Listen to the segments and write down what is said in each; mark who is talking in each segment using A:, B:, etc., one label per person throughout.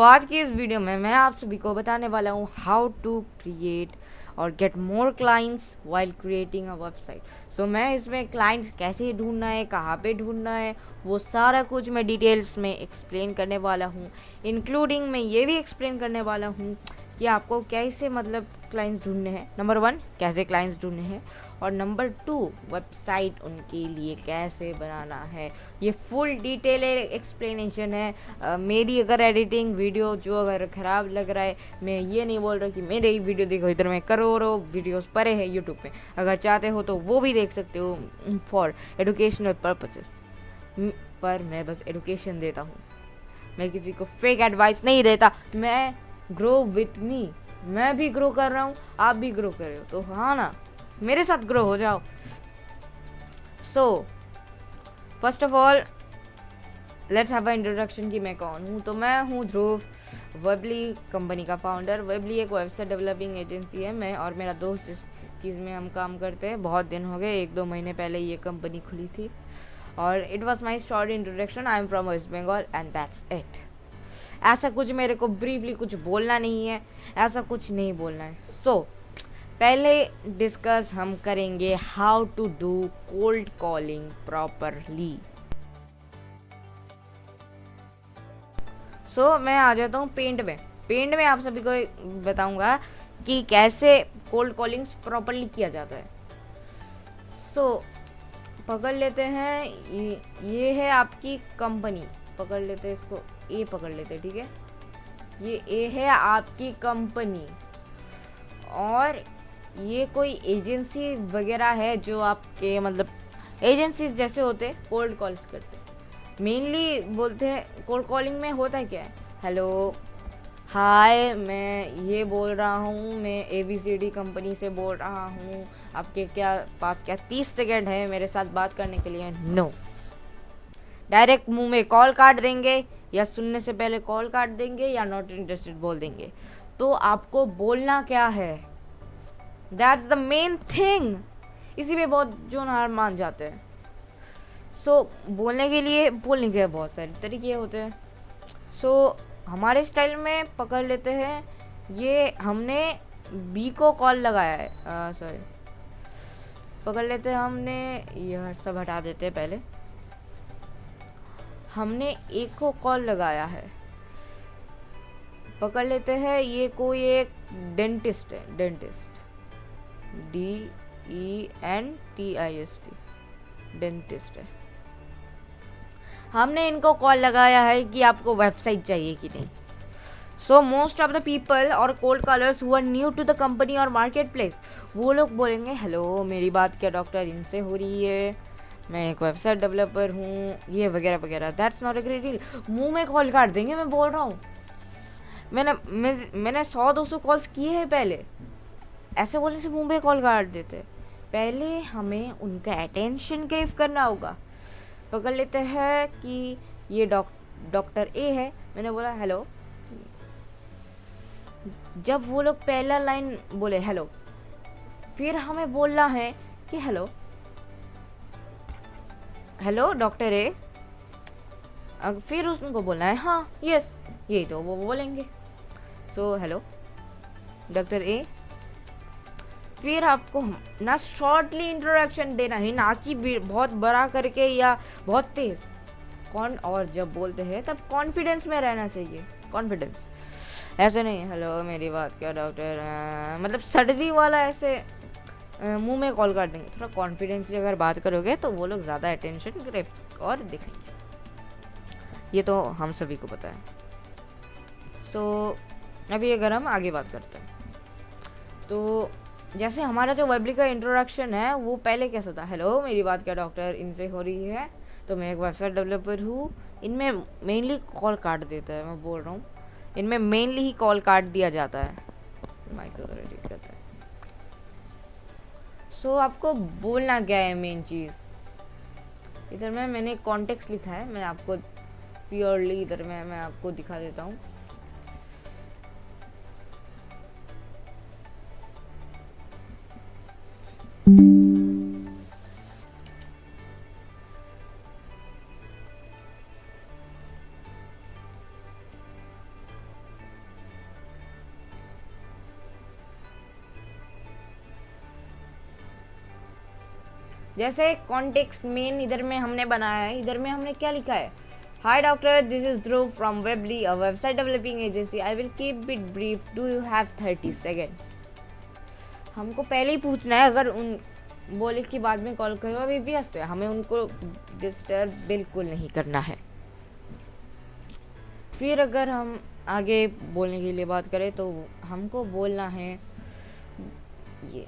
A: आज की इस वीडियो में मैं आप सभी को बताने वाला हूँ हाउ टू क्रिएट और get more clients while creating a website. मैं इसमें क्लाइंट्स कैसे ढूंढना है, कहाँ पे ढूंढना है, वो सारा कुछ मैं डिटेल्स में एक्सप्लेन करने वाला हूँ। इंक्लूडिंग मैं ये भी एक्सप्लेन करने वाला हूँ कि आपको कैसे क्लाइंट्स ढूंढने हैं। नंबर 1 कैसे क्लाइंट्स ढूंढने हैं, और नंबर 2 वेबसाइट उनके लिए कैसे बनाना है। ये फुल डिटेल एक्सप्लेनेशन है। मेरी अगर एडिटिंग वीडियो जो अगर ख़राब लग रहा है, मैं ये नहीं बोल रहा कि मेरे ही वीडियो देखो, इधर में करोड़ों वीडियोस पड़े हैं यूट्यूब पे, अगर चाहते हो तो वो भी देख सकते हो फॉर एजुकेशनल पर्पसेस। पर मैं बस एजुकेशन देता हूँ, मैं किसी को फेक एडवाइस नहीं देता। मैं ग्रो विथ मी, मैं भी ग्रो कर रहा हूँ, आप भी ग्रो कर रहे हो, तो हाँ ना, मेरे साथ ग्रो हो जाओ। First of all let's have a introduction कि मैं कौन हूँ। तो मैं हूँ ध्रुव, वेबली कंपनी का फाउंडर। वेबली एक वेबसाइट डेवलपिंग एजेंसी है। मैं और मेरा दोस्त इस चीज़ में हम काम करते हैं। बहुत दिन हो गए, 1-2 महीने पहले ये कंपनी खुली थी। और it was my story introduction. I am from West Bengal and that's it. ऐसा कुछ मेरे को ब्रीफली कुछ बोलना नहीं है, ऐसा कुछ नहीं बोलना है। पहले डिस्कस हम करेंगे how to do cold calling properly. मैं आ जाता हूँ पेंट में आप सभी को बताऊंगा कि कैसे कोल्ड कॉलिंग्स प्रॉपरली किया जाता है। पकड़ लेते हैं, ये है आपकी कंपनी, पकड़ लेते हैं इसको, ए पकड़ लेते हैं, ठीक है। ये ए है आपकी कंपनी, और ये कोई एजेंसी वगैरह है जो आपके एजेंसी जैसे होते कोल्ड कॉल्स करते, मेनली बोलते हैं। कोल्ड कॉलिंग में होता है क्या है, हेलो हाय, मैं ये बोल रहा हूँ, मैं ABCD कंपनी से बोल रहा हूँ, आपके पास क्या 30 सेकेंड है मेरे साथ बात करने के लिए? नो, डायरेक्ट मुंह में कॉल काट देंगे, या सुनने से पहले कॉल काट देंगे, या नॉट इंटरेस्टेड बोल देंगे। तो आपको बोलना क्या है, दैट्स द मेन थिंग। इसी में बहुत जो हार मान जाते हैं। बोलने के बहुत सारे तरीके होते हैं। हमारे स्टाइल में पकड़ लेते हैं, ये हमने बी को कॉल लगाया है, सॉरी, पकड़ लेते हैं, हमने यह सब हटा देते हैं। पहले हमने ए को कॉल लगाया है, पकड़ लेते हैं, ये कोई एक डेंटिस्ट है, डेंटिस्ट, DENTIST, डेंटिस्ट है। हमने इनको कॉल लगाया है कि आपको वेबसाइट चाहिए कि नहीं। मोस्ट ऑफ द पीपल और cold callers who are new to the company और मार्केट प्लेस, वो लोग बोलेंगे हेलो, मेरी बात क्या डॉक्टर इनसे हो रही है, मैं एक वेबसाइट डेवलपर हूँ, ये वगैरह वगैरह। That's not a great deal. मुंह में कॉल काट देंगे, मैं बोल रहा हूँ। मैंने 100-200 कॉल्स किए हैं पहले, ऐसे बोलने से मुंह में कॉल काट देते। पहले हमें उनका अटेंशन ग्रेव करना होगा। पकड़ लेते हैं कि ये डॉक्टर ए है, मैंने बोला हेलो। जब वो लोग पहला लाइन बोले हेलो, फिर हमें बोलना है कि हेलो, हेलो डॉक्टर ए। फिर उनको बोलना है हाँ यस, यही तो वो बोलेंगे। Hello doctor A. फिर आपको ना शॉर्टली इंट्रोडक्शन देना है, ना कि बहुत बड़ा करके या बहुत तेज। और जब बोलते हैं तब कॉन्फिडेंस में रहना चाहिए, कॉन्फिडेंस। ऐसे नहीं हेलो, मेरी बात क्या डॉक्टर, सर्दी वाला ऐसे मुंह में कॉल कर देंगे। थोड़ा कॉन्फिडेंसली अगर बात करोगे तो वो लोग ज़्यादा अटेंशन ग्रैब और दिखाएंगे, ये तो हम सभी को पता है। अभी अगर हम आगे बात करते हैं, तो जैसे हमारा जो वेबली का इंट्रोडक्शन है वो पहले कैसा था, हेलो मेरी बात क्या डॉक्टर इनसे हो रही है, तो मैं एक वेबसाइट डेवलपर हूँ। इनमें मेनली कॉल काट देता है, मैं बोल रहा हूँ, इनमें मेनली ही कॉल काट दिया जाता है, माइक्रो एडिट करता है। आपको बोलना क्या है मेन चीज़। इधर में मैंने कॉन्टेक्स्ट लिखा है, मैं आपको प्योरली इधर में मैं आपको दिखा देता हूँ। जैसे कॉन्टेक्स्ट मेन इधर में हमने बनाया है, इधर में हमने क्या लिखा है, हाय doctor, this is Dhruv from Webley, a website developing agency, I will keep it brief, do you have 30 seconds. हमको पहले ही पूछना है, अगर उन बोले कि बाद में कॉल करो, अभी भी हंसते हैं, हमें उनको डिस्टर्ब बिल्कुल नहीं करना है। फिर अगर हम आगे बोलने के लिए बात करें तो हमको बोलना है ये,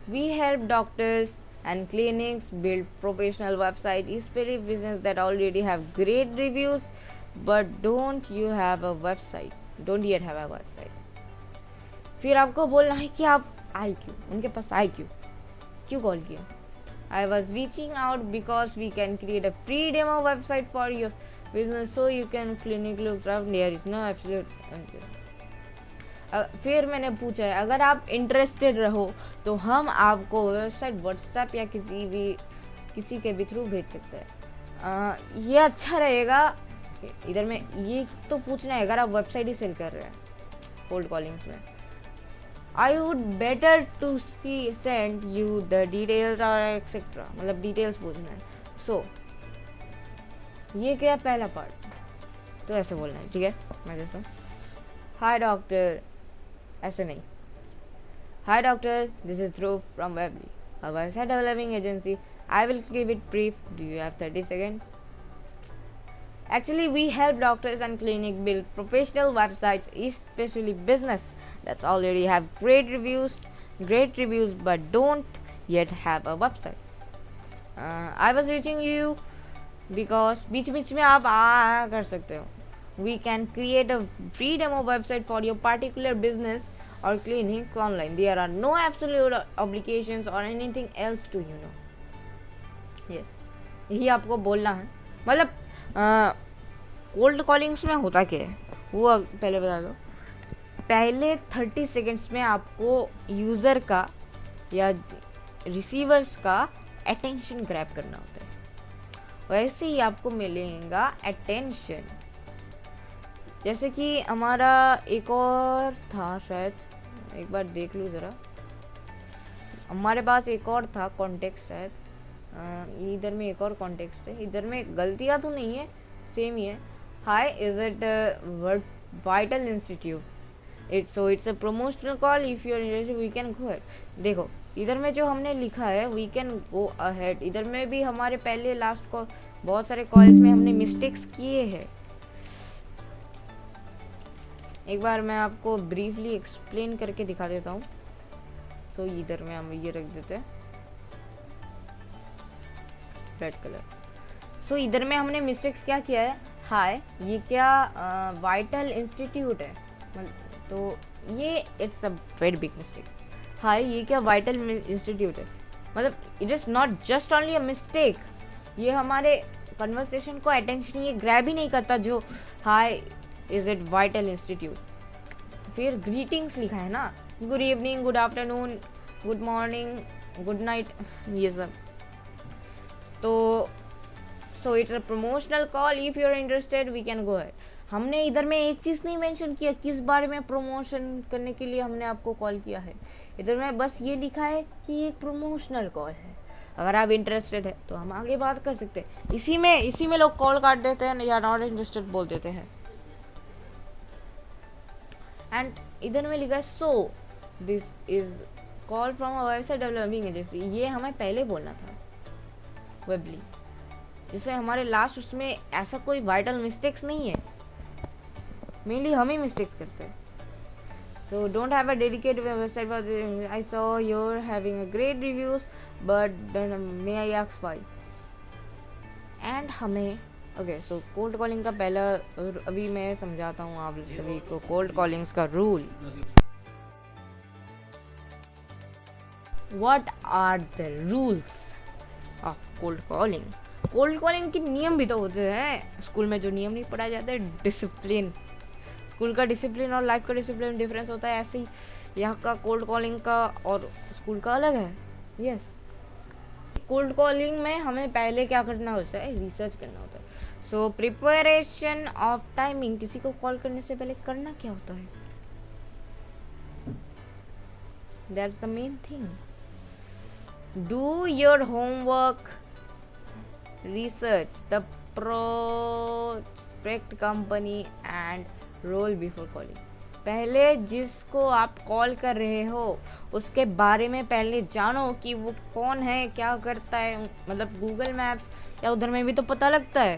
A: we help doctors and clinics build professional websites, especially business that already have great reviews but don't don't yet have a website। फिर आपको बोलना है कि आप आए क्यों, उनके पास आए क्यों कॉल किया। I was reaching out because we can create a free demo website for your business so you can clinic look up, there is no absolute। फिर मैंने पूछा है, अगर आप इंटरेस्टेड रहो तो हम आपको वेबसाइट व्हाट्सएप या किसी के भी थ्रू भेज सकते हैं। ये अच्छा रहेगा। इधर में ये तो पूछना है, अगर आप वेबसाइट ही सेल कर रहे हैं कोल्ड कॉलिंग्स में, I would better to send you the details और एक्सेट्रा, मतलब डिटेल्स पूछना है। सो ये क्या पहला पार्ट, तो ऐसे बोलना है, ठीक है। मैं जैसे हाय डॉक्टर, ऐसे नहीं, हाय doctor, this is Dhruv from Webley, a website developing agency, I will keep it brief, do you have 30 seconds। Actually, we help doctors and clinic build professional websites, especially business that's already have great reviews, but don't yet have a website। I was reaching you because बीच में आप कर सकते हो। We can create a free demo website for your particular business or clinic online. There are no absolute obligations or anything else to you know। Yes, यही आपको बोलना है। मतलब कोल्ड कॉलिंग्स में होता क्या है वो पहले बता दो। पहले 30 सेकेंड्स में आपको यूज़र का या रिसीवर्स का अटेंशन ग्रैब करना होता है, वैसे ही आपको मिलेगा अटेंशन। जैसे कि हमारा एक और था, शायद एक बार देख लूँ ज़रा, हमारे पास एक और था कॉन्टेक्स्ट, शायद इधर में एक और कॉन्टेक्स्ट है, इधर में गलतियाँ तो नहीं है, सेम ही है। Hi, is it Vital Institute, it's a promotional call, if you are interested we can go ahead. देखो इधर में जो हमने लिखा है वी कैन गो अहेड, इधर में भी हमारे पहले लास्ट कॉल बहुत सारे कॉल्स में हमने मिस्टेक्स किए हैं। एक बार मैं आपको ब्रीफली एक्सप्लेन करके दिखा देता हूँ। सो इधर में हम ये रख देते हैं रेड कलर। सो इधर में हमने मिस्टेक्स क्या किया है, हाय ये क्या वाइटल इंस्टीट्यूट है, तो ये it's a very big mistakes. Hi ये क्या वाइटल इंस्टीट्यूट है, मतलब it is not just only a mistake, ये हमारे कन्वर्सेशन को अटेंशन ये ग्रैब ही नहीं करता जो hi is it Vital Institute. फिर ग्रीटिंग्स लिखा है ना, good evening, good afternoon, good morning, good night, ये सब। तो so it's a promotional call, if you are interested we can go ahead. हमने इधर में एक चीज़ नहीं मेंशन किया किस बारे में प्रमोशन करने के लिए हमने आपको कॉल किया है, इधर में बस ये लिखा है कि ये एक प्रमोशनल कॉल है, अगर आप इंटरेस्टेड है तो हम आगे बात कर सकते हैं। इसी में लोग कॉल काट देते हैं या नॉट इंटरेस्टेड बोल देते हैं। एंड इधर में लिखा है सो this is call from a website developing agency, ये हमें पहले बोलना था वेबली, जैसे हमारे लास्ट उसमें ऐसा कोई वाइटल मिस्टेक्स नहीं है, मेनली हम ही मिस्टेक्स करते हैं। So don't have a dedicated website for, I saw you're having a great reviews but may I ask why. And हमें ओके, सो कोल्ड कॉलिंग का पहला अभी मैं समझाता हूँ आप सभी को कोल्ड कॉलिंग्स का rule. What are the rules of cold calling? Cold calling के नियम भी तो होते हैं, स्कूल में जो नियम नहीं पढ़ाया जाता है, डिसिप्लिन। स्कूल का डिसिप्लिन और लाइफ का डिसिप्लिन डिफरेंस होता है, ऐसे ही यहाँ का कोल्ड कॉलिंग का और स्कूल का अलग है। यस, कोल्ड कॉलिंग में हमें पहले क्या करना होता है, रिसर्च करना होता है। सो प्रिपरेशन ऑफ टाइमिंग, किसी को कॉल करने से पहले करना क्या होता है, that's the main thing. Do your homework, research the prospect company and role before calling. पहले जिसको आप कॉल कर रहे हो उसके बारे में पहले जानो कि वो कौन है, क्या करता है. मतलब गूगल मैप्स या उधर में भी तो पता लगता है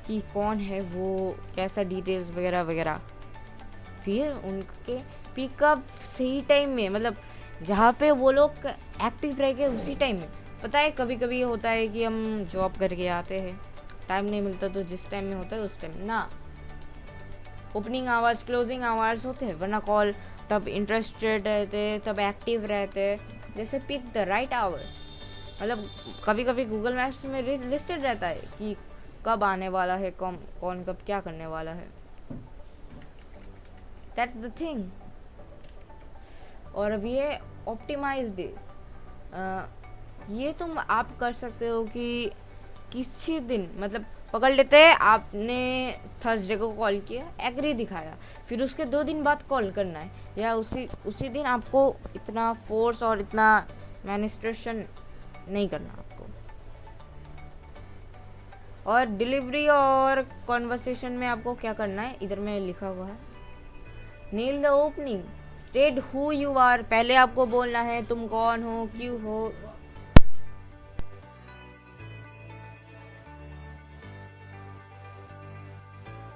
A: कि कौन है वो, कैसा डिटेल्स वगैरह वगैरह. फिर उनके पिकअप सही टाइम में, मतलब जहाँ पे वो लोग एक्टिव रह गए उसी टाइम में. पता है कभी कभी होता है कि हम जॉब करके आते हैं, टाइम नहीं मिलता, तो जिस टाइम में होता है उस टाइम ना. ओपनिंग आवर्स, क्लोजिंग आवर्स होते हैं, वरना कॉल तब इंटरेस्टेड रहते, तब एक्टिव रहते. जैसे पिक द राइट आवर्स, मतलब कभी कभी गूगल मैप्स में लिस्टेड रहता है कि कब आने वाला है, कौन कब क्या करने वाला है. That's the thing. और अब ये ऑप्टिमाइज डेज, ये तुम आप कर सकते हो कि किसी दिन, मतलब पकड़ लेते हैं आपने थर्सडे को कॉल किया, एग्री दिखाया, फिर उसके 2 दिन बाद कॉल करना है, या उसी दिन आपको इतना फोर्स और इतना मैनिस्ट्रेशन नहीं करना आपको. और डिलीवरी और कॉन्वर्सेशन में आपको क्या करना है, इधर में लिखा हुआ है. Nail the opening, state who you are. पहले आपको बोलना है तुम कौन हो, क्यों हो.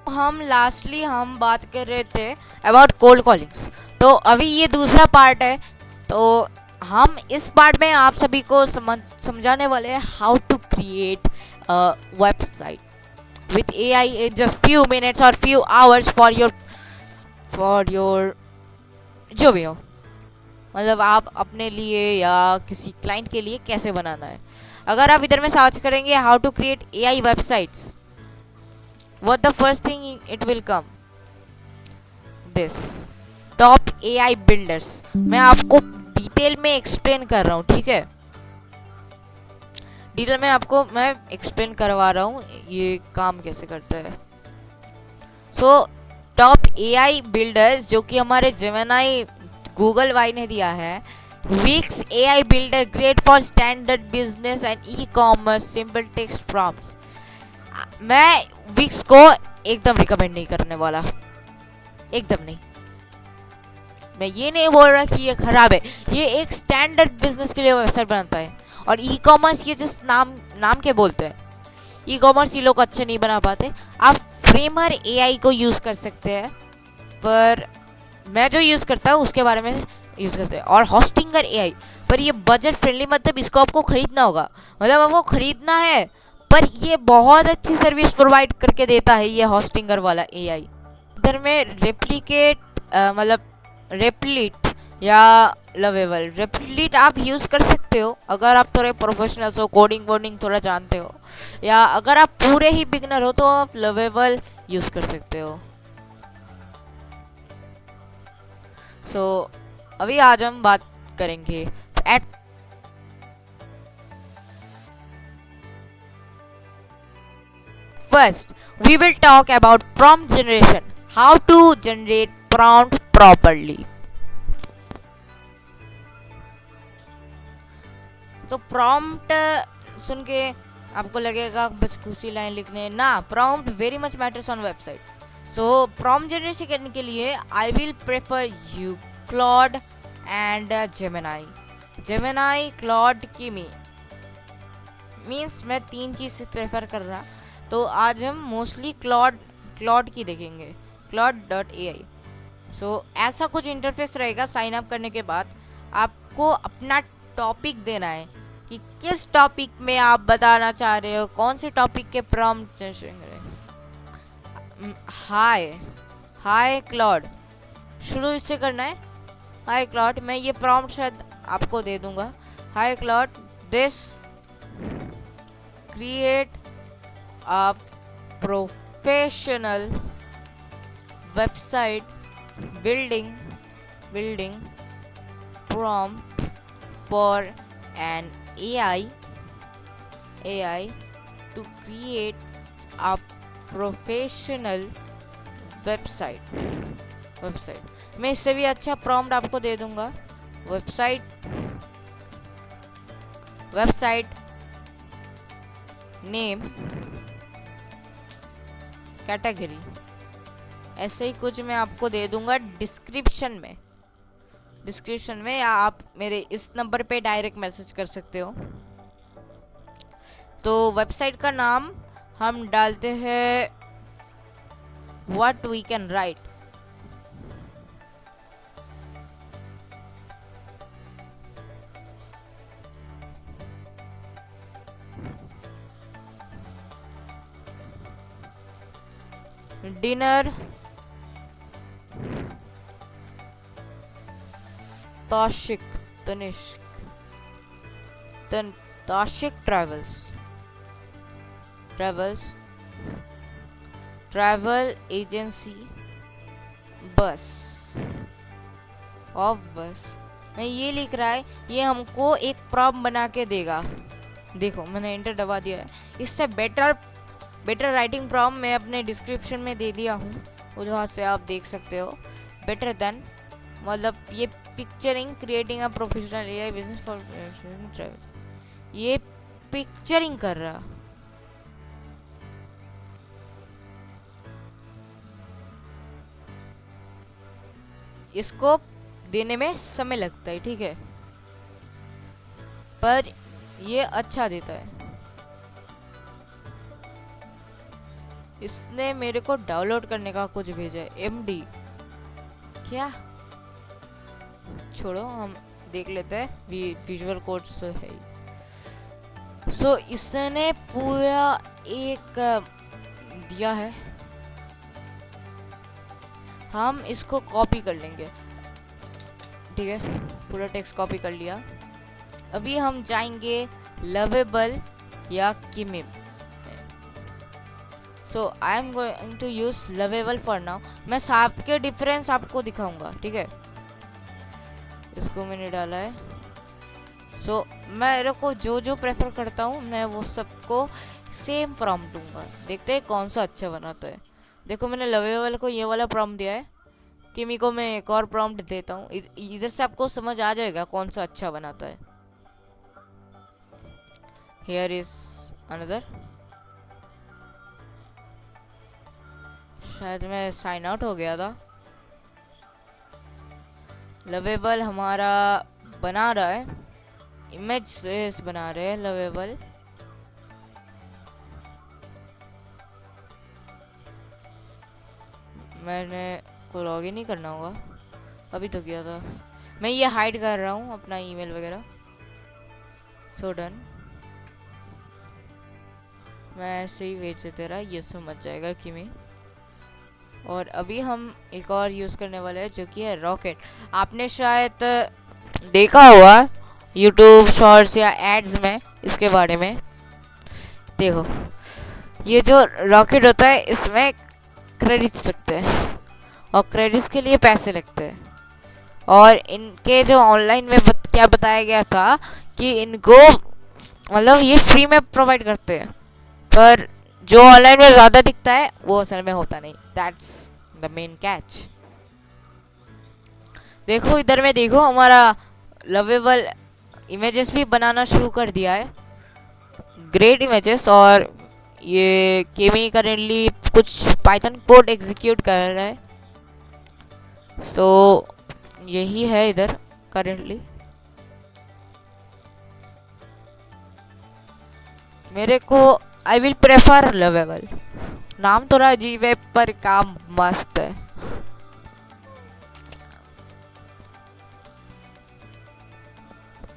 A: हम बात कर रहे थे अबाउट कोल्ड कॉलिंग्स. तो अभी ये दूसरा पार्ट है. तो हम इस पार्ट में आप सभी को समझाने वाले हैं how to create website with AI in just few minutes or few hours for your जो भी हो, मतलब आप अपने लिए या किसी क्लाइंट के लिए कैसे बनाना है. अगर आप इधर में सर्च करेंगे how to create AI websites, what the first thing it will come, this top AI builders. मैं आपको डिटेल में एक्सप्लेन कर रहा हूँ, ठीक है. डिटेल में आपको मैं एक्सप्लेन करवा रहा हूँ ये काम कैसे करता है. सो टॉप AI बिल्डर्स जो कि हमारे जेमिनी गूगल वाई ने दिया है. Wix AI builder great for standard business and e-commerce simple text prompts. मैं विक्स को एकदम रिकमेंड नहीं करने वाला, एकदम नहीं. मैं ये नहीं बोल रहा कि ये खराब है, ये एक स्टैंडर्ड बिजनेस के लिए वेबसाइट बनाता है. और ई कॉमर्स ये जिस नाम के बोलते हैं, ई कॉमर्स ये लोग अच्छे नहीं बना पाते. आप फ्रेमर AI को यूज़ कर सकते हैं, पर मैं जो यूज़ करता हूँ उसके बारे में यूज़ करते हैं. और होस्टिंगर AI, पर ये बजट फ्रेंडली, मतलब इसको आपको खरीदना होगा, मतलब आपको खरीदना है, पर ये बहुत अच्छी सर्विस प्रोवाइड करके देता है ये होस्टिंगर वाला AI. इधर में रेप्लिकेट, मतलब रेप्लिट या लवेबल. रेप्लिट आप यूज़ कर सकते हो अगर आप थोड़े प्रोफेशनल्स हो, कोडिंग थोड़ा जानते हो, या अगर आप पूरे ही बिगनर हो तो आप लवेबल यूज़ कर सकते हो. सो अभी आज हम बात करेंगे First, we will talk about prompt generation. How to generate prompt properly. तो prompt सुन के आपको लगेगा बस कुछ ही लाइन लिखने ना. prompt very much matters on website. So prompt generation करने के लिए I will prefer you Claude and Gemini. Gemini, Claude, Kimi. Means मैं 3 चीज़ प्रेफर कर रहा. तो आज हम मोस्टली क्लॉड की देखेंगे, claude.ai. सो ऐसा कुछ इंटरफेस रहेगा. साइन अप करने के बाद आपको अपना टॉपिक देना है कि किस टॉपिक में आप बताना चाह रहे हो, कौन से टॉपिक के प्रॉम्प्ट जनरेट करें. हाय क्लॉड, शुरू इससे करना है. हाय क्लॉड, मैं ये प्रॉम्प्ट शायद आपको दे दूंगा. Hi Claude, this create a professional website building prompt for an AI to create a professional website. मैं इससे भी अच्छा प्रॉम्प्ट आपको दे दूंगा. वेबसाइट वेबसाइट नेम, कैटेगरी, ऐसे ही कुछ मैं आपको दे दूंगा डिस्क्रिप्शन में या आप मेरे इस नंबर पे डायरेक्ट मैसेज कर सकते हो। तो वेबसाइट का नाम हम डालते हैं व्हाट वी कैन राइट। डिनर ताशिक तनिष्क ताशिक ट्रैवल एजेंसी बस ऑफ बस मैं ये लिख रहा है, ये हमको एक प्रॉम्प्ट बना के देगा। देखो मैंने एंटर दबा दिया है। इससे बेटर राइटिंग प्रॉम्प्ट मैं अपने डिस्क्रिप्शन में दे दिया हूँ, वहाँ से आप देख सकते हो। बेटर देन मतलब ये picturing creating a professional AI business for travel, ये पिक्चरिंग कर रहा। इसको देने में समय लगता है, ठीक है, पर ये अच्छा देता है। इसने मेरे को डाउनलोड करने का कुछ भेजा है, एमडी क्या, छोड़ो हम देख लेते हैं, विजुअल कोड्स तो है ही। सो इसने पूरा एक दिया है, हम इसको कॉपी कर लेंगे, ठीक है, पूरा टेक्स्ट कॉपी कर लिया। अभी हम जाएंगे लवेबल या किमिम। So I am going to use Lovable for now. मैं सांप के डिफरेंस आपको दिखाऊंगा, ठीक है। इसको मैंने डाला है। सो मेरे को जो प्रेफर करता हूँ मैं वो सबको सेम प्रॉम्प्ट दूंगा, देखते हैं कौन सा अच्छा बनाता है। देखो मैंने लवेबल को ये वाला प्रॉम्प्ट दिया है, किमी को मैं एक और प्रॉम्प्ट देता हूँ, इधर से आपको समझ आ जाएगा कौन सा अच्छा बनाता है। हियर इज अनदर, शायद मैं साइन आउट हो गया था। लवेबल हमारा बना रहा है, इमेज बना रहे हैं लवेबल। मैंने को लॉग इन नहीं करना होगा, अभी तो किया था। मैं ये हाइड कर रहा हूँ अपना ईमेल वगैरह। सो डन, मैं ऐसे ही भेज देते रहा, ये समझ जाएगा कि मैं। और अभी हम एक और यूज़ करने वाले हैं जो कि है रॉकेट। आपने शायद देखा होगा यूट्यूब शॉर्ट्स या एड्स में इसके बारे में। देखो ये जो रॉकेट होता है इसमें क्रेडिट्स लगते हैं और क्रेडिट्स के लिए पैसे लगते हैं। और इनके जो ऑनलाइन में क्या बताया गया था कि इनको मतलब ये फ्री में प्रोवाइड करते हैं, पर जो ऑनलाइन में ज़्यादा दिखता है वो असल में होता नहीं। That's the main catch. देखो इधर में देखो हमारा लवेबल इमेजेस भी बनाना शुरू कर दिया है, ग्रेट इमेजेस। और ये केमी करेंटली कुछ पाइथन कोड एग्जीक्यूट कर रहा है। सो यही है इधर करेंटली। मेरे को आई विल प्रेफर लवेबल। नाम थोड़ा अजीब है पर काम मस्त है।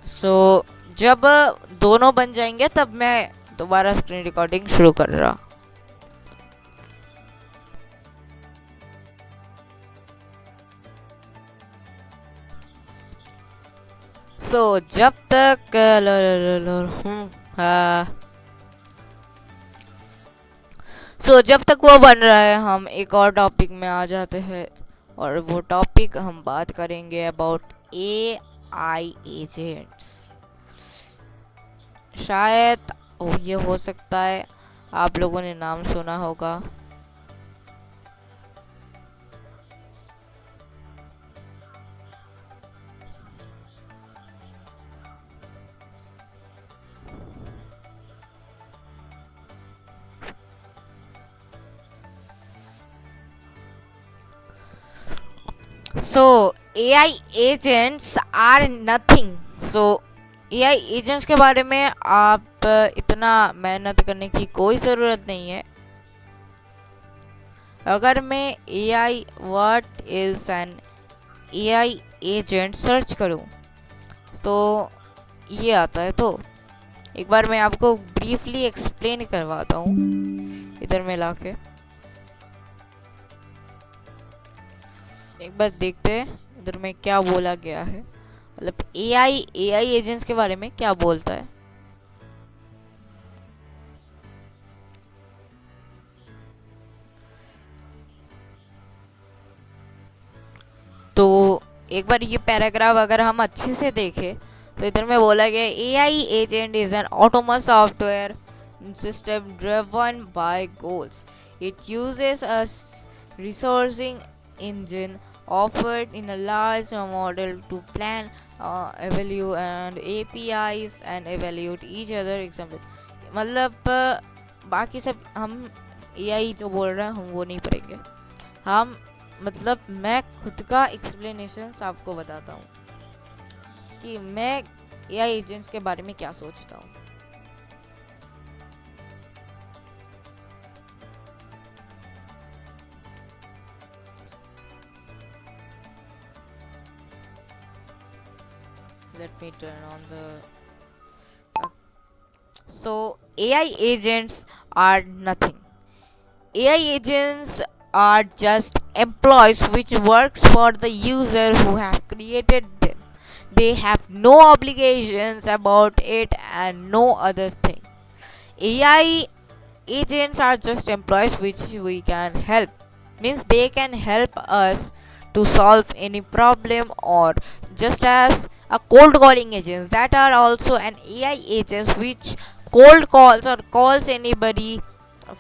A: सो जब दोनों बन जाएंगे तब मैं दोबारा स्क्रीन रिकॉर्डिंग शुरू कर रहा। सो जब तक जब तक वो बन रहा है हम एक और टॉपिक में आ जाते हैं, और वो टॉपिक हम बात करेंगे अबाउट AI एजेंट्स। शायद ये हो सकता है आप लोगों ने नाम सुना होगा। सो AI agents are nothing. So AI agents के बारे में आप इतना मेहनत करने की कोई ज़रूरत नहीं है. अगर मैं AI what is an AI agent search करूं तो ये आता है. तो एक बार मैं आपको ब्रीफली एक्सप्लेन करवाता हूँ इधर में लाके. एक बार देखते हैं इधर में क्या बोला गया है, मतलब AI एजेंट्स के बारे में क्या बोलता है. तो एक बार ये पैराग्राफ अगर हम अच्छे से देखें तो इधर में बोला गया AI agent is an ऑटोमस software system driven by goals. It uses a resourcing engine offered in a large model to plan, evaluate and APIs and evaluate each other example. मतलब बाकी सब हम AI जो बोल रहे हैं हम वो नहीं पढ़ेंगे. हम मतलब मैं खुद का एक्सप्लेनेशंस आपको बताता हूँ कि मैं AI एजेंट्स के बारे में क्या सोचता हूँ. Let me turn on the. So AI agents are nothing. AI agents are just employees which works for the user who have created them. They have no obligations about it and no other thing. AI agents are just employees which we can help. Means they can help us to solve any problem, or just as a cold calling agents that are also an AI agents which cold calls or calls anybody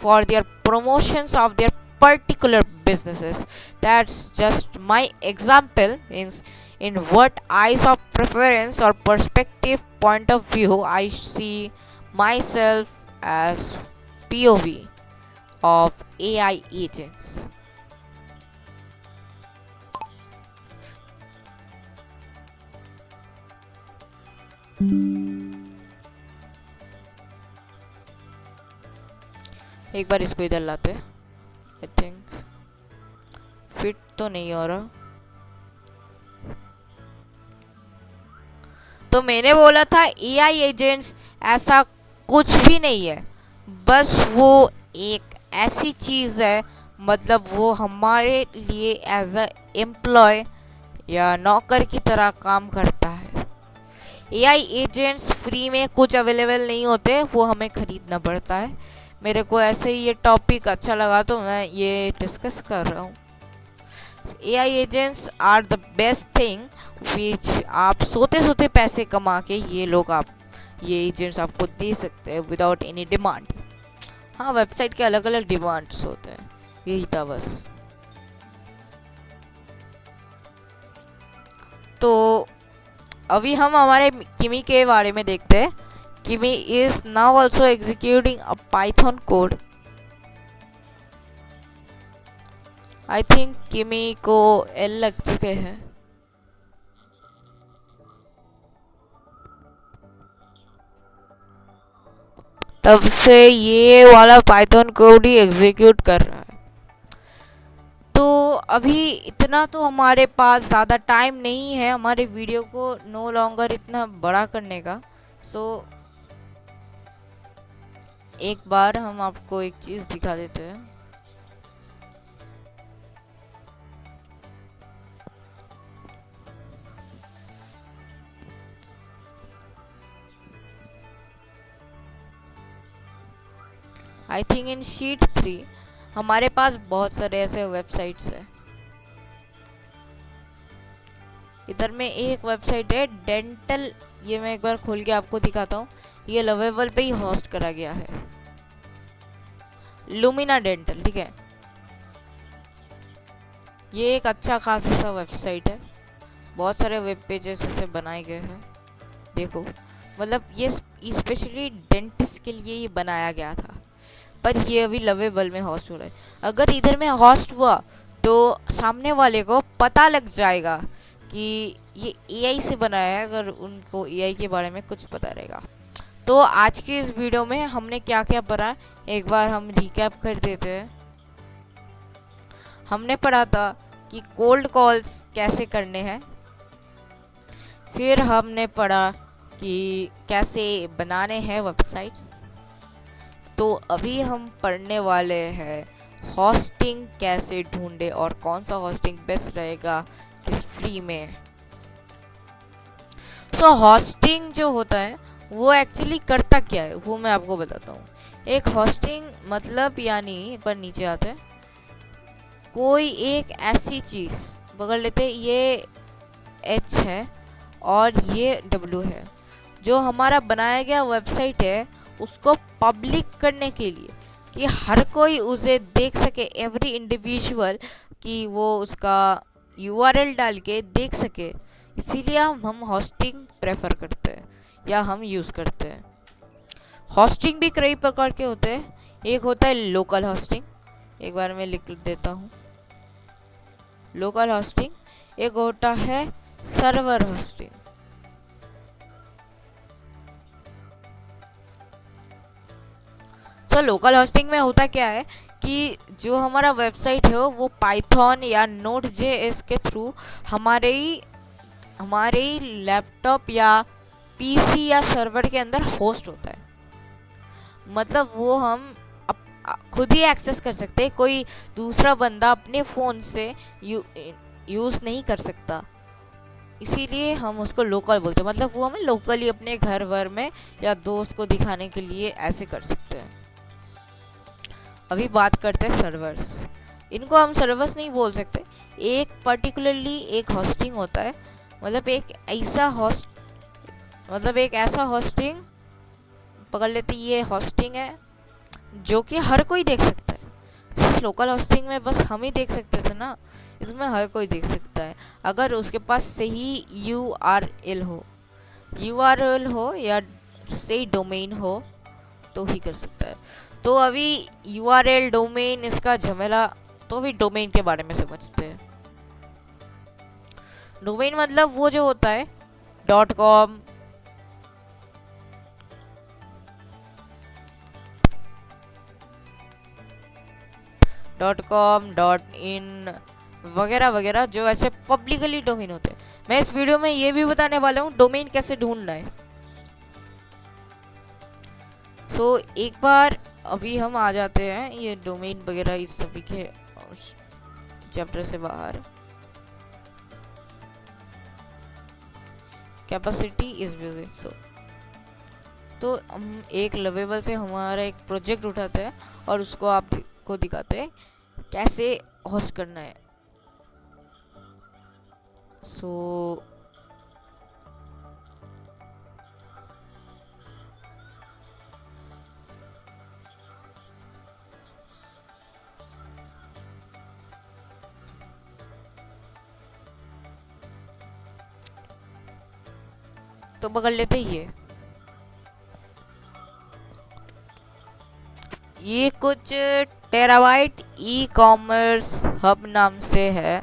A: for their promotions of their particular businesses. That's just my example. Means in what eyes of preference or perspective point of view I see myself as POV of AI agents. एक बार इसको इधर लाते. I think fit तो नहीं हो रहा. तो मैंने बोला था AI एजेंट्स ऐसा कुछ भी नहीं है, बस वो एक ऐसी चीज़ है, मतलब वो हमारे लिए एज अ एम्प्लॉय या नौकर की तरह काम करता है. AI एजेंट्स फ्री में कुछ अवेलेबल नहीं होते, वो हमें ख़रीदना पड़ता है. मेरे को ऐसे ही ये टॉपिक अच्छा लगा तो मैं ये डिस्कस कर रहा हूँ. AI agents are the best thing which आप सोते सोते पैसे कमा के ये लोग आप ये एजेंट्स आपको दे सकते हैं विदाउट एनी डिमांड. हाँ, वेबसाइट के अलग अलग डिमांड्स होते हैं, यही था बस. तो अभी हम हमारे किमी के बारे में देखते हैं. किमी is now also executing a Python code. I think किमी को एल लग चुके हैं. तब से ये वाला पाइथन कोड ही एग्जीक्यूट कर रहा है. तो अभी इतना तो हमारे पास ज़्यादा टाइम नहीं है हमारे वीडियो को नो लॉन्गर इतना बड़ा करने का. सो एक बार हम आपको एक चीज़ दिखा देते हैं. आई थिंक इन शीट 3 हमारे पास बहुत सारे ऐसे वेबसाइट्स हैं. इधर में एक वेबसाइट है डेंटल. ये मैं एक बार खोल के आपको दिखाता हूँ. ये लवेबल पे ही होस्ट करा गया है, लुमिना डेंटल. ठीक है, ये एक अच्छा खासा सा वेबसाइट है. बहुत सारे वेब पेजेस ऐसे बनाए गए हैं. देखो, मतलब ये स्पेशली डेंटिस्ट के लिए ये बनाया गया था, पर ये अभी लवेबल में होस्ट हो रहा है. अगर इधर में होस्ट हुआ तो सामने वाले को पता लग जाएगा कि ये एआई से बनाया है, अगर उनको एआई के बारे में कुछ पता रहेगा। तो आज की इस वीडियो में हमने क्या क्या पढ़ा, एक बार हम रिकैप कर देते हैं। हमने पढ़ा था कि कोल्ड कॉल्स कैसे करने हैं, फिर हमने पढ़ा कि कैसे बनाने हैं वेबसाइट्स। तो अभी हम पढ़ने वाले हैं होस्टिंग कैसे ढूंढे और कौन सा होस्टिंग बेस्ट रहेगा किस फ्री में। सो होस्टिंग जो होता है वो एक्चुअली करता क्या है वो मैं आपको बताता हूँ। एक होस्टिंग मतलब यानी, एक बार नीचे आते हैं, कोई एक ऐसी चीज़ पकड़ लेते, ये H है और ये W है, जो हमारा बनाया गया वेबसाइट है उसको पब्लिक करने के लिए कि हर कोई उसे देख सके, एवरी इंडिविजुअल, कि वो उसका URL डाल के देख सके, इसीलिए हम होस्टिंग प्रेफर करते हैं या हम यूज़ करते हैं। होस्टिंग भी कई प्रकार के होते हैं। एक होता है लोकल होस्टिंग, एक बार मैं लिख देता हूँ, लोकल होस्टिंग। एक होता है सर्वर होस्टिंग। तो लोकल होस्टिंग में होता क्या है कि जो हमारा वेबसाइट है वो पाइथन या Node.js के थ्रू हमारे ही लैपटॉप या पीसी या सर्वर के अंदर होस्ट होता है। मतलब वो हम खुद ही एक्सेस कर सकते हैं, कोई दूसरा बंदा अपने फ़ोन से यूज़ नहीं कर सकता, इसीलिए हम उसको लोकल बोलते हैं। मतलब वो हमें लोकली अपने घर वर में या दोस्त को दिखाने के लिए ऐसे कर सकते हैं। अभी बात करते हैं सर्वर्स। इनको हम सर्वर्स नहीं बोल सकते, एक पर्टिकुलरली एक होस्टिंग होता है, मतलब एक ऐसा होस्टिंग पकड़ लेते, ये होस्टिंग है जो कि हर कोई देख सकता है। लोकल होस्टिंग में बस हम ही देख सकते थे ना, इसमें हर कोई देख सकता है अगर उसके पास सही URL हो या सही डोमेन हो तो ही कर सकता है। तो अभी URL डोमेन इसका झमेला, तो अभी डोमेन के बारे में समझते हैं। डोमेन मतलब वो जो होता है .com, .in वगैरह वगैरह, जो ऐसे पब्लिकली डोमेन होते हैं। मैं इस वीडियो में ये भी बताने वाला हूँ डोमेन कैसे ढूंढना है। सो एक बार अभी हम आ जाते हैं ये डोमेन वगैरह इस सभी के चैप्टर से बाहर। Capacity is busy. तो हम एक लवेबल से हमारा एक प्रोजेक्ट उठाते हैं और उसको आपको दिखाते हैं कैसे होस्ट करना है। तो पकड़ लेते ये कुछ टेराबाइट ई कॉमर्स हब नाम से है।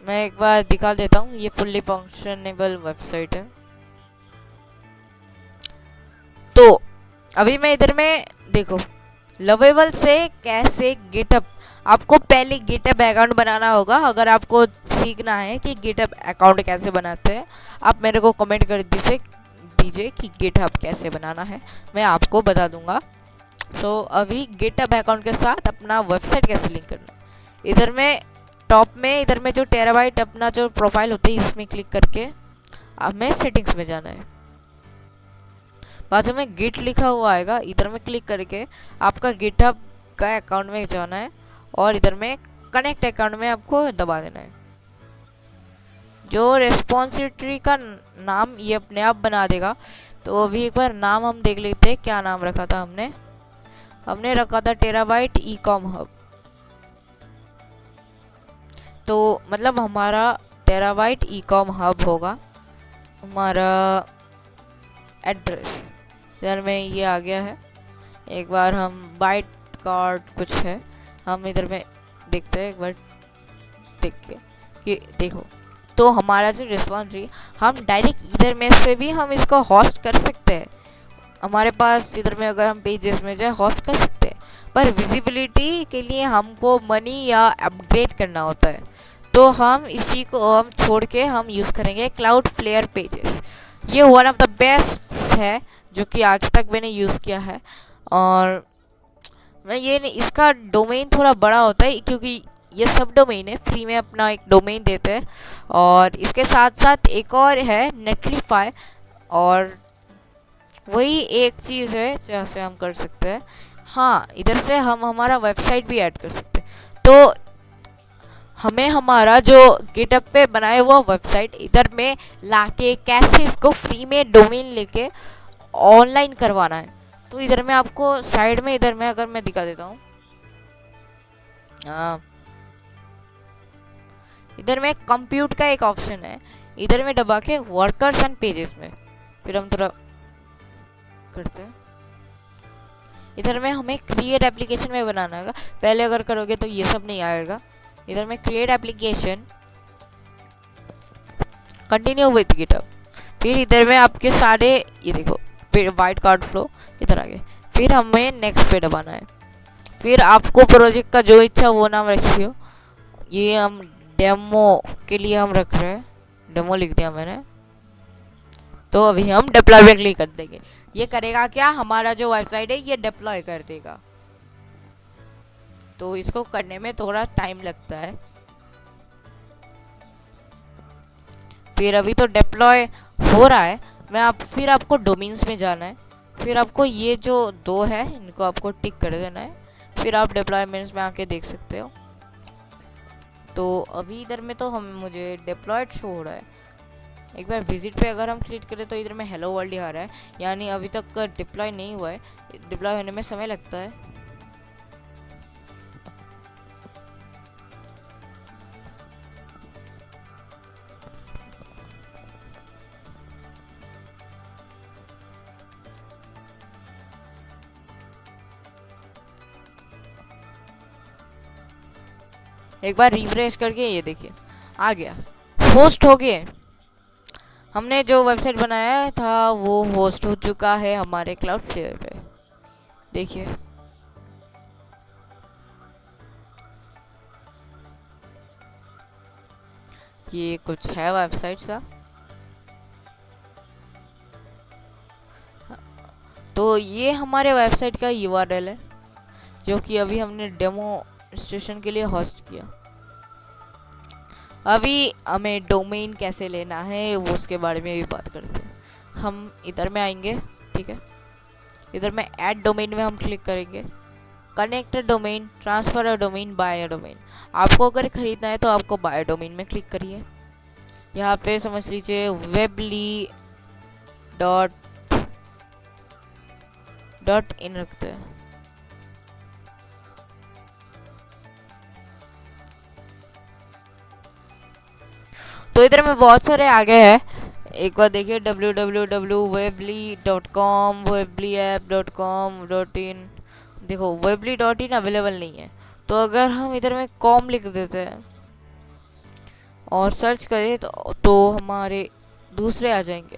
A: मैं एक बार दिखा देता हूँ, ये फुल्ली फंक्शनेबल वेबसाइट है। तो अभी मैं इधर में देखो, लवेबल से कैसे गिटअप, आपको पहले गिटअप अकाउंट बनाना होगा। अगर आपको सीखना है कि गिटअप अकाउंट कैसे बनाते हैं, आप मेरे को कमेंट कर दीजिए कि गिटअप कैसे बनाना है, मैं आपको बता दूंगा। तो अभी गिटअप अकाउंट के साथ अपना वेबसाइट कैसे लिंक करना है, इधर में टॉप में इधर में जो टेराबाइट अपना जो प्रोफाइल होती है इसमें क्लिक करके हमें सेटिंग्स में जाना है। बाजू में गिट लिखा हुआ आएगा, इधर में क्लिक करके आपका गिटहब का अकाउंट में जाना है और इधर में कनेक्ट अकाउंट में आपको दबा देना है। जो रेस्पॉन्सिबिलिटी का नाम ये अपने आप बना देगा। तो अभी एक बार नाम हम देख लेते हैं, क्या नाम रखा था हमने रखा था टेराबाइट ई कॉम हब। तो मतलब हमारा टेराबाइट ई कॉम हब होगा। हमारा एड्रेस इधर में ये आ गया है। एक बार हम बाइट कार्ड कुछ है, हम इधर में देखते हैं एक बार देख के कि देखो, तो हमारा जो रिस्पॉन्स हम डायरेक्ट इधर में से भी हम इसको होस्ट कर सकते हैं। हमारे पास इधर में अगर हम पेजेस में जाए होस्ट कर सकते हैं, पर विजिबिलिटी के लिए हमको मनी या अपग्रेड करना होता है। तो हम इसी को हम छोड़ के हम यूज़ करेंगे क्लाउडफ्लेयर पेजेस। ये वन ऑफ द बेस्ट है जो कि आज तक मैंने यूज़ किया है। और मैं ये नहीं, इसका डोमेन थोड़ा बड़ा होता है क्योंकि ये सब डोमेन है, फ्री में अपना एक डोमेन देते हैं। और इसके साथ साथ एक और है नेटलिफाई, और वही एक चीज़ है जहाँ से हम कर सकते हैं। हाँ, इधर से हम हमारा वेबसाइट भी ऐड कर सकते हैं। तो हमें हमारा जो गिटहब पे बनाया हुआ वेबसाइट इधर में लाके कैसे इसको फ्री में डोमेन लेके ऑनलाइन करवाना है। तो इधर में आपको साइड में इधर में अगर मैं दिखा देता हूँ, इधर में कंप्यूट का एक ऑप्शन है, इधर में दबा के वर्कर्स एंड पेजेस में फिर हम थोड़ा करते हैं। इधर में हमें क्रिएट एप्लीकेशन में बनाना होगा। पहले अगर करोगे तो ये सब नहीं आएगा। इधर में create application, continue with GitHub, फिर इधर में आपके सारे ये देखो, फिर वाइट कार्ड फ्लो इधर आ गए। फिर हमें नेक्स्ट पे दबाना है। फिर आपको प्रोजेक्ट का जो इच्छा वो नाम रखिए। ये हम डेमो के लिए हम रख रहे हैं, डेमो लिख दिया मैंने। तो अभी हम डिप्लॉय पे क्लिक कर देंगे। ये करेगा क्या, हमारा जो वेबसाइट है ये डिप्लॉय कर देगा। तो इसको करने में थोड़ा टाइम लगता है। फिर अभी तो डिप्लॉय हो रहा है। फिर आपको डोमेन्स में जाना है। फिर आपको ये जो दो है इनको आपको टिक कर देना है। फिर आप डिप्लॉयमेंट्स में आके देख सकते हो। तो अभी इधर में तो मुझे डिप्लॉयड शो हो रहा है। एक बार विजिट पे अगर हम क्लिक करें तो इधर में हेलो वर्ल्ड ही आ रहा है, यानी अभी तक डिप्लॉय नहीं हुआ है। डिप्लॉय होने में समय लगता है। एक बार रिफ्रेश करके ये देखिए आ गया, होस्ट हो गए। हमने जो वेबसाइट बनाया था वो होस्ट हो चुका है हमारे क्लाउडफ्लेयर पे। देखिए ये कुछ है वेबसाइट सा। तो ये हमारे वेबसाइट का यूआरएल है जो कि अभी हमने डेमो स्टेशन के लिए होस्ट किया। अभी हमें डोमेन कैसे लेना है वो उसके बारे में भी बात करते हैं। हम इधर में आएंगे, ठीक है। इधर में ऐड डोमेन में हम क्लिक करेंगे। Connect domain, transfer a domain, buy a domain. आपको अगर खरीदना है तो आपको बाय डोमेन में क्लिक करिए। यहाँ पे समझ लीजिए वेबली डॉट इन रखते हैं। तो इधर में बहुत सारे आगे हैं। एक बार देखिए www.weebly.com, weeblyApp.com.in। देखो weebly.in अवेलेबल नहीं है। तो अगर हम इधर में कॉम लिख देते हैं और सर्च करें तो हमारे दूसरे आ जाएंगे,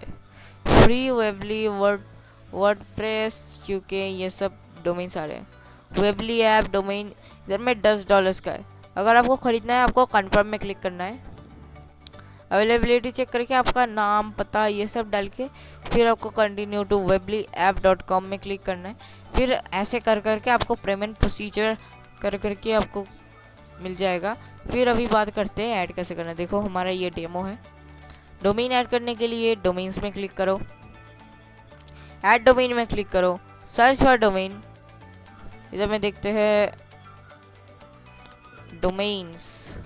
A: फ्री वेबली, वर्डप्रेस, यूके, ये सब डोमेन सारे हैं। वेबली ऐप डोमेन इधर में $10 का है। अगर आपको ख़रीदना है आपको कन्फर्म में क्लिक करना है। अवेलेबिलिटी चेक करके आपका नाम, पता, ये सब डाल के फिर आपको कंटिन्यू टू weeblyApp.com में क्लिक करना है। फिर ऐसे कर करके आपको पेमेंट प्रोसीजर कर करके आपको मिल जाएगा। फिर अभी बात करते हैं ऐड कैसे करना है। देखो हमारा ये डेमो है। डोमेन ऐड करने के लिए डोमेन्स में क्लिक करो, ऐड डोमेन में क्लिक करो, सर्च फॉर डोमेन। इधर में देखते हैं डोमेन्स,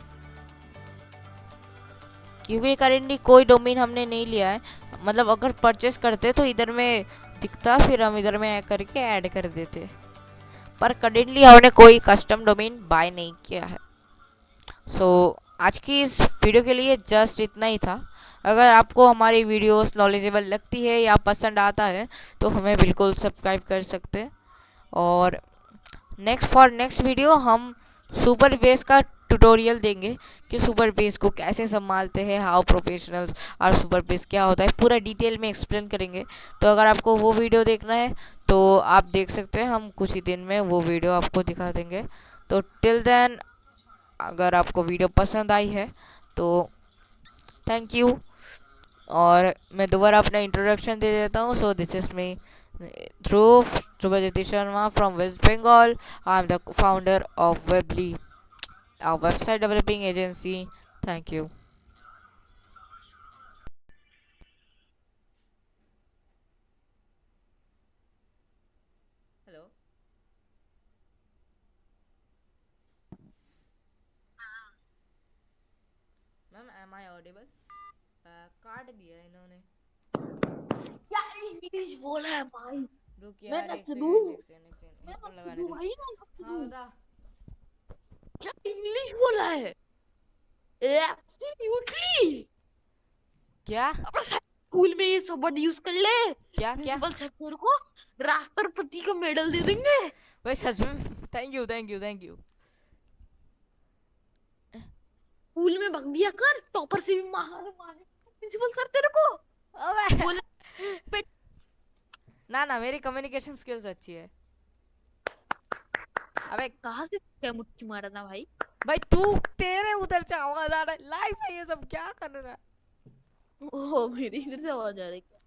A: क्योंकि करेंटली कोई डोमेन हमने नहीं लिया है। मतलब अगर परचेस करते तो इधर में दिखता, फिर हम इधर में करके ऐड कर देते, पर करेंटली हमने कोई कस्टम डोमेन बाय नहीं किया है। सो आज की इस वीडियो के लिए जस्ट इतना ही था। अगर आपको हमारी वीडियोस नॉलेजेबल लगती है या पसंद आता है तो हमें बिल्कुल सब्सक्राइब कर सकते हैं। और नेक्स्ट वीडियो हम सुपर बेस का ट्यूटोरियल देंगे कि सुपर बेस को कैसे संभालते हैं, हाउ प्रोफेशनल्स और सुपर बेस क्या होता है, पूरा डिटेल में एक्सप्लेन करेंगे। तो अगर आपको वो वीडियो देखना है तो आप देख सकते हैं, हम कुछ ही दिन में वो वीडियो आपको दिखा देंगे। तो टिल देन, अगर आपको वीडियो पसंद आई है तो थैंक यू। और मैं दोबारा अपना इंट्रोडक्शन दे देता हूँ। So this is me, Dhruv Dhruvajyoti Sharma from West Bengal. I am the founder of Webly, a website developing agency. Thank you. Hello. Ma'am, am I audible? काट दिया इन्होंने।
B: क्या इंग्लिश बोला है भाई?
A: रुक
B: मैं
A: यार, एक
B: नच दूं?
A: सेकंड एक सेकंड एक सेकंड,
B: मैं
A: हेडफोन
B: नच
A: लगाने
B: दूं
A: दो।
B: भाई, मैं नच
A: हाँ
B: दूं?
A: बता।
B: क्या इंग्लिश बोला है? एब्सोल्युटली।
A: क्या
B: अपना स्कूल में ये सब वर्ड यूज कर ले,
A: क्या क्या?
B: प्रिंसिपल सर तेरे को राष्ट्रपति का मेडल दे देंगे।
A: भाई सच में, thank you thank you thank you.
B: School में भग दिया कर, टॉपर से भी मार मारे प्रिंसिपल सर तेरे को
A: अबे
B: बोले। बेट
A: ना ना, मेरी कम्युनिकेशन स्किल्स अच्छी है। अबे
B: कहाँ से क्या मुट्ठी मारा था भाई?
A: भाई तू, तेरे उधर से आवाज आ रहा है लाइव में, ये सब क्या कर रहा है?
B: ओह, मेरी इधर से आवाज आ रही है।